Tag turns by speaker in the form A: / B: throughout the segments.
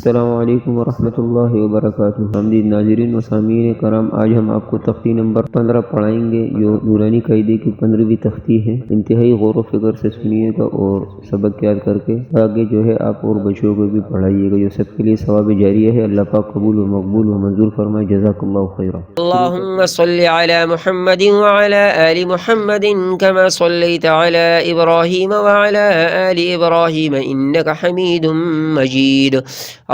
A: السلام علیکم ورحمۃ اللہ وبرکاتہ۔ حامدین ناظرین و سامعین کرام، آج ہم آپ کو تختی نمبر 15 پڑھائیں گے جو نورانی قاعدے کی 15ویں تختی ہے۔ انتہائی غور و فکر سے سنیے گا اور سبق یاد کر کے آگے جو ہے آپ اور بچوں کو بھی پڑھائیے گا، جو سب کے لیے ثواب جاریہ ہے۔ اللہ پاک قبول و مقبول و منظور فرمائے۔ جزاک اللہ خیرا۔
B: اللهم صل على محمد وعلى آل محمد كما صليت على إبراهيم وعلى آل إبراهيم إنك حميد مجيد.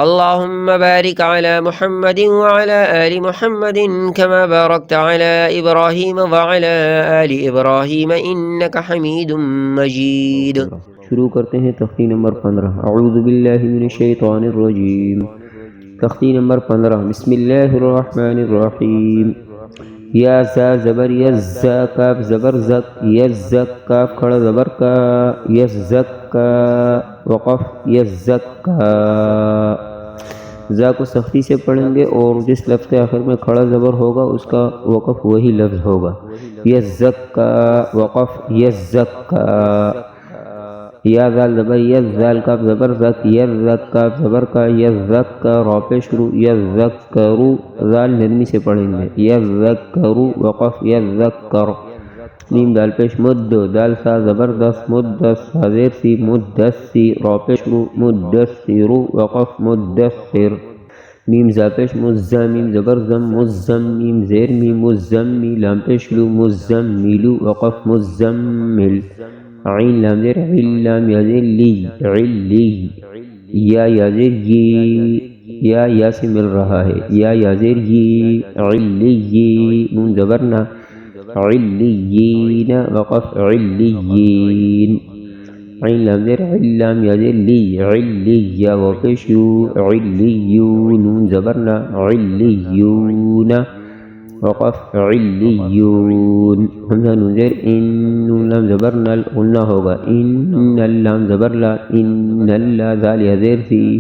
B: اللهم بارك على محمد وعلى آل محمد كما باركت على إبراهيم وعلى آل إبراهيم إنك حميد مجيد.
A: شروع کرتے ہیں تختی نمبر 15۔ اعوذ باللہ من الشیطان الرجیم۔ تختی نمبر 15۔ بسم اللہ الرحمن الرحیم۔ یا زا زبر یزا، کاف زبر زک، یزک کاف کھڑا زبر کا، یزکا وقف یزکا۔ زا کو سختی سے پڑھیں گے اور جس لفظ کے آخر میں کھڑا زبر ہوگا اس کا وقف وہی لفظ ہوگا۔ یزکا وقف یزکا۔ یا زال زبر یز، زال کاف زبر زک، یزک کاف زبر کا، یزک کا را پہ شروع، یزکرو زال نرمی سے پڑھیں گے، یزکرو وقف یزکر۔ نیم دال پیش مد، دال سا زبردست مدس، حاضر سی مدسی را پہ شروع، مدسرو وقف مدسر۔ میم زا پیش مزا، میم زبر زم مزم، میم زیر میم مزمی، لام پیش لو مزملو وقف مزمل۔ عین لام زیر علام یازر لی علی، یا یازر یا سے مل رہا ہے، یا یازر علی، نون زبرنا علیین وقف علیین۔ عین لام زیر علام یازر لی علی، یا وقشو علیون، نون زبرنا علیون وقف علیون۔ حمزہ نون زیر ان، نون لام زبر نل غنہ ہوگا، ان اللام زبر لا، ان اللہ ذال یا زیر سی،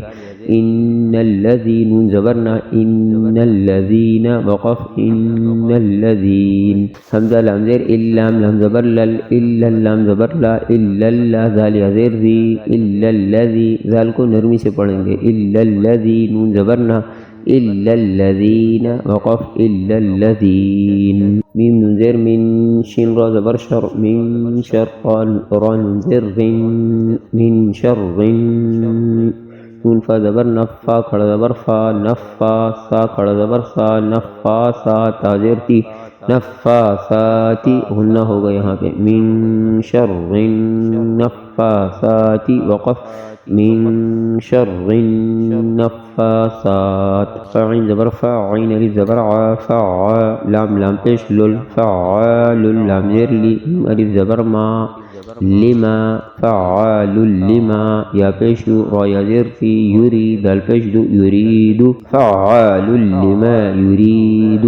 A: ان الذی نون زبرنا، ان الذین وقف ان الذین۔ حمزہ لام زیر اللام لام زبر لل، الا اللام زبر لا، الا اللہ ذال یا زیر سی، الا الذی ذال کو نرمی سے پڑھیں گے، الا الذی نون زبرنا، الا الذین وقف الا الذین۔ میم نون زیر من، شین را زبر شر، من شر را نون زیر رن، من شر نون فا زبر نفا کھڑا زبر فا، نفا سا کھڑا زبر سا، نفا سا تاجر تی، نفا ساتی غنہ ہوگا یہاں پہ، من شر نفاساتی وقف من شر النفاسات۔ فعین زبر فا، عین الف زبر عا، فعا لام لام پیش لل، فعال لام زیر لی، الف زبر ما، لما فعال لما، یا پیشو را یا زیر فی، یری دال پیش دو یرید، فعال لما یرید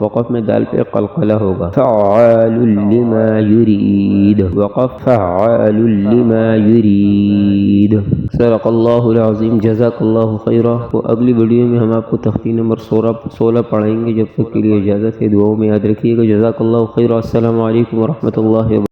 A: وقف میں دال پہ قلقلہ ہوگا، فعال لما یرید وقف فعال لما یرید۔ صدق اللہ العظیم۔ جزاک اللہ خیرہ۔ تو اگلی ویڈیو میں ہم آپ کو تختی نمبر 16 پڑھائیں گے، جب تک کے لیے اجازت ہے، دعاؤں میں یاد رکھیے گا۔ جزاک اللہ خیرہ۔ السلام علیکم ورحمۃ اللہ وبرکاتہ۔